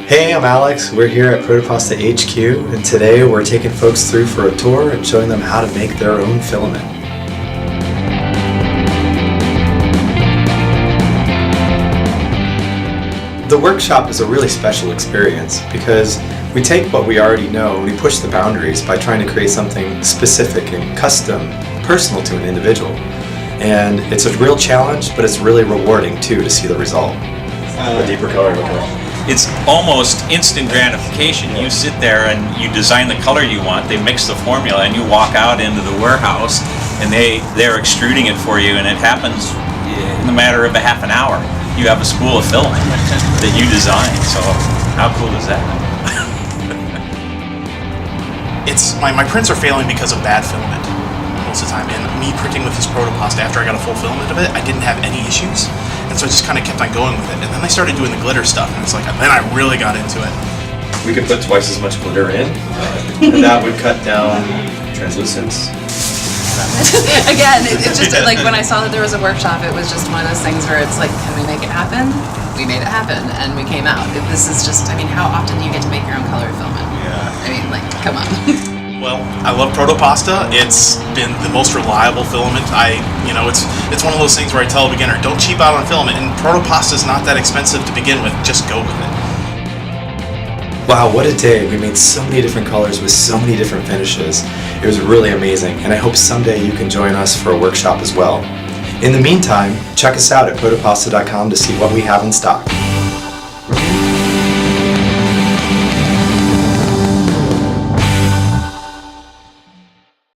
Hey, I'm Alex. We're here at Protopasta HQ, and today we're taking folks through for a tour and showing them how to make their own filament. The workshop is a really special experience because we take what we already know and we push the boundaries by trying to create something specific and custom, personal to an individual. And it's a real challenge, but it's really rewarding too to see the result. A deeper color, okay. It's almost instant gratification. You sit there and you design the color you want, they mix the formula, and you walk out into the warehouse and they're extruding it for you, and it happens in the matter of a half an hour. You have a spool of filament that you designed, so how cool is that? My prints are failing because of bad filament most of the time, and me printing with this Proto-pasta after I got a full filament of it, I didn't have any issues, and so I just kind of kept on going with it. And then they started doing the glitter stuff, and it's like, then I really got into it. We could put twice as much glitter in, and that would cut down translucence. Again, it's just like when I saw that there was a workshop, it was just one of those things where it's like, can we make it happen? We made it happen, and we came out. This is just, I mean, how often do you get to make your own color filament? Yeah. I mean, like, come on. Well, I love Proto-pasta. It's been the most reliable filament. It's one of those things where I tell a beginner, don't cheap out on filament, and Proto-pasta is not that expensive to begin with. Just go with it. Wow, what a day. We made so many different colors with so many different finishes. It was really amazing, and I hope someday you can join us for a workshop as well. In the meantime, check us out at protopasta.com to see what we have in stock.